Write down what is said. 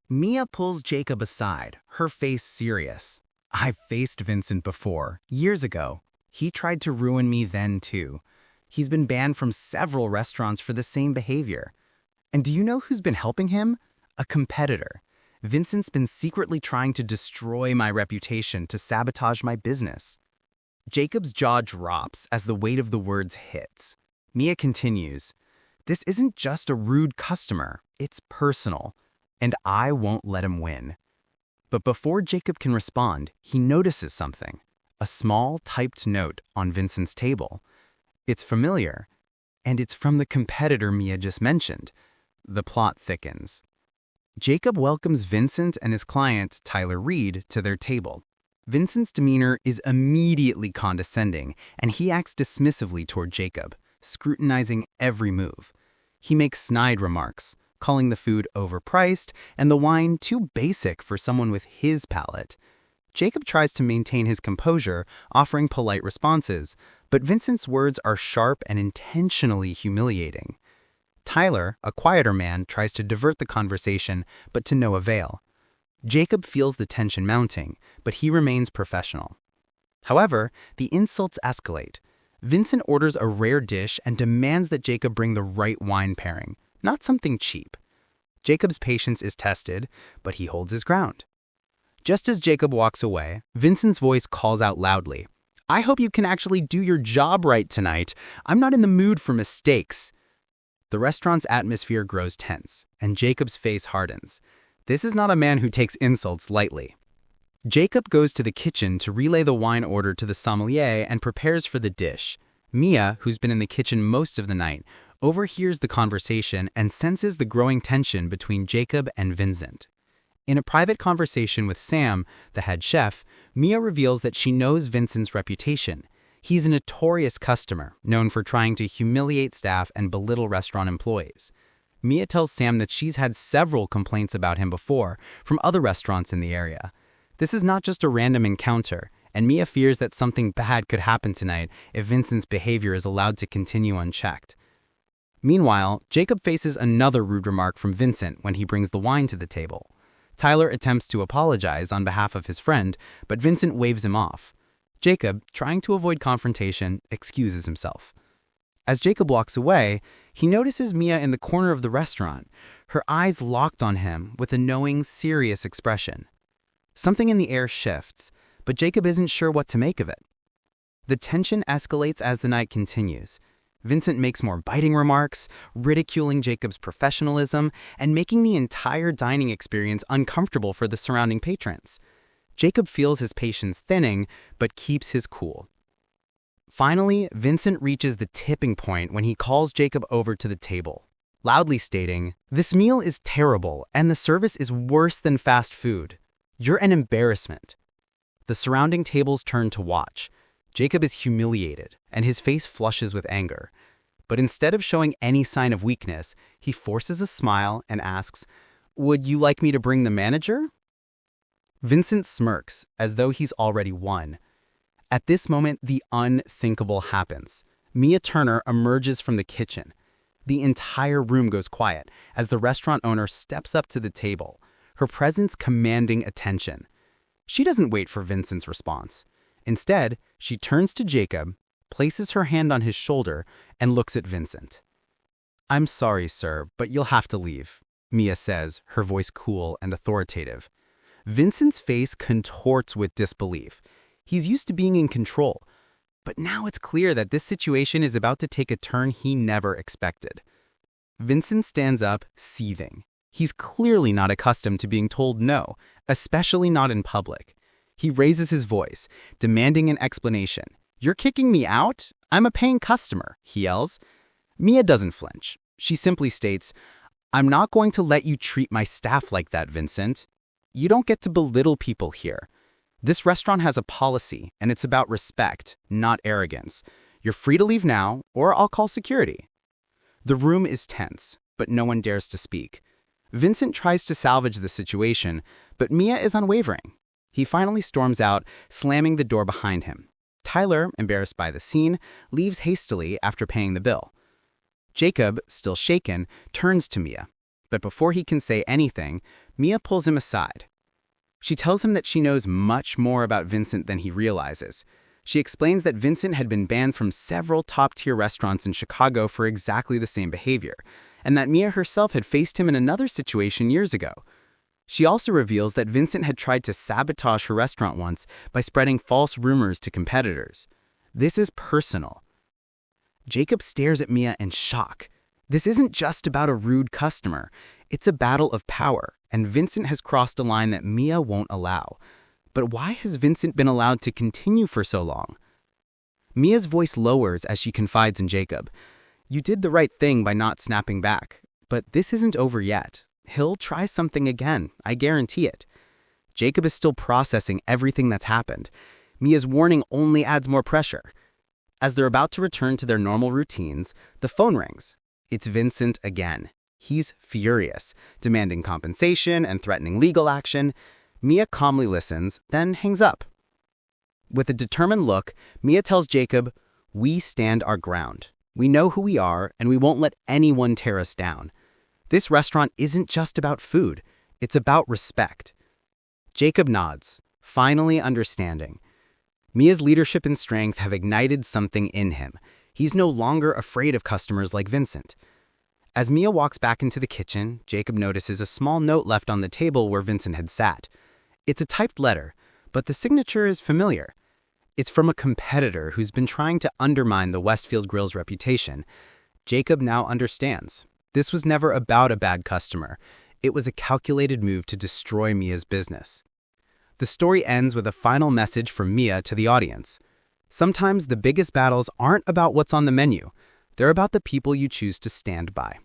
Mia pulls Jacob aside, her face serious. I've faced Vincent before, years ago. He tried to ruin me then too. He's been banned from several restaurants for the same behavior. And do you know who's been helping him? A competitor. Vincent's been secretly trying to destroy my reputation to sabotage my business. Jacob's jaw drops as the weight of the words hits. Mia continues, "This isn't just a rude customer, it's personal, and I won't let him win." But before Jacob can respond, he notices something, a small typed note on Vincent's table. It's familiar, and it's from the competitor Mia just mentioned. The plot thickens. Jacob welcomes Vincent and his client, Tyler Reed, to their table. Vincent's demeanor is immediately condescending, and he acts dismissively toward Jacob, scrutinizing every move. He makes snide remarks, calling the food overpriced and the wine too basic for someone with his palate. Jacob tries to maintain his composure, offering polite responses, but Vincent's words are sharp and intentionally humiliating. Tyler, a quieter man, tries to divert the conversation, but to no avail. Jacob feels the tension mounting, but he remains professional. However, the insults escalate. Vincent orders a rare dish and demands that Jacob bring the right wine pairing, not something cheap. Jacob's patience is tested, but he holds his ground. Just as Jacob walks away, Vincent's voice calls out loudly, "I hope you can actually do your job right tonight. I'm not in the mood for mistakes." The restaurant's atmosphere grows tense, and Jacob's face hardens. This is not a man who takes insults lightly. Jacob goes to the kitchen to relay the wine order to the sommelier and prepares for the dish. Mia, who's been in the kitchen most of the night, overhears the conversation and senses the growing tension between Jacob and Vincent. In a private conversation with Sam, the head chef, Mia reveals that she knows Vincent's reputation. He's a notorious customer, known for trying to humiliate staff and belittle restaurant employees. Mia tells Sam that she's had several complaints about him before from other restaurants in the area. This is not just a random encounter, and Mia fears that something bad could happen tonight if Vincent's behavior is allowed to continue unchecked. Meanwhile, Jacob faces another rude remark from Vincent when he brings the wine to the table. Tyler attempts to apologize on behalf of his friend, but Vincent waves him off. Jacob, trying to avoid confrontation, excuses himself. As Jacob walks away, he notices Mia in the corner of the restaurant, her eyes locked on him with a knowing, serious expression. Something in the air shifts, but Jacob isn't sure what to make of it. The tension escalates as the night continues. Vincent makes more biting remarks, ridiculing Jacob's professionalism and making the entire dining experience uncomfortable for the surrounding patrons. Jacob feels his patience thinning, but keeps his cool. Finally, Vincent reaches the tipping point when he calls Jacob over to the table, loudly stating, "This meal is terrible and the service is worse than fast food. You're an embarrassment." The surrounding tables turn to watch. Jacob is humiliated, and his face flushes with anger. But instead of showing any sign of weakness, he forces a smile and asks, "Would you like me to bring the manager?" Vincent smirks, as though he's already won. At this moment, the unthinkable happens. Mia Turner emerges from the kitchen. The entire room goes quiet as the restaurant owner steps up to the table, her presence commanding attention. She doesn't wait for Vincent's response. Instead, she turns to Jacob, places her hand on his shoulder, and looks at Vincent. "I'm sorry, sir, but you'll have to leave," Mia says, her voice cool and authoritative. Vincent's face contorts with disbelief. He's used to being in control, but now it's clear that this situation is about to take a turn he never expected. Vincent stands up, seething. He's clearly not accustomed to being told no, especially not in public. He raises his voice, demanding an explanation. "You're kicking me out? I'm a paying customer," he yells. Mia doesn't flinch. She simply states, "I'm not going to let you treat my staff like that, Vincent. You don't get to belittle people here. This restaurant has a policy, and it's about respect, not arrogance. You're free to leave now, or I'll call security." The room is tense, but no one dares to speak. Vincent tries to salvage the situation, but Mia is unwavering. He finally storms out, slamming the door behind him. Tyler, embarrassed by the scene, leaves hastily after paying the bill. Jacob, still shaken, turns to Mia. But before he can say anything, Mia pulls him aside. She tells him that she knows much more about Vincent than he realizes. She explains that Vincent had been banned from several top-tier restaurants in Chicago for exactly the same behavior, and that Mia herself had faced him in another situation years ago. She also reveals that Vincent had tried to sabotage her restaurant once by spreading false rumors to competitors. This is personal. Jacob stares at Mia in shock. This isn't just about a rude customer. It's a battle of power, and Vincent has crossed a line that Mia won't allow. But why has Vincent been allowed to continue for so long? Mia's voice lowers as she confides in Jacob. You did the right thing by not snapping back, but this isn't over yet. He'll try something again, I guarantee it. Jacob is still processing everything that's happened. Mia's warning only adds more pressure. As they're about to return to their normal routines, the phone rings. It's Vincent again. He's furious, demanding compensation and threatening legal action. Mia calmly listens, then hangs up. With a determined look, Mia tells Jacob, "We stand our ground. We know who we are, and we won't let anyone tear us down. This restaurant isn't just about food. It's about respect." Jacob nods, finally understanding. Mia's leadership and strength have ignited something in him. He's no longer afraid of customers like Vincent. As Mia walks back into the kitchen, Jacob notices a small note left on the table where Vincent had sat. It's a typed letter, but the signature is familiar. It's from a competitor who's been trying to undermine the Westfield Grill's reputation. Jacob now understands. This was never about a bad customer. It was a calculated move to destroy Mia's business. The story ends with a final message from Mia to the audience. Sometimes the biggest battles aren't about what's on the menu. They're about the people you choose to stand by.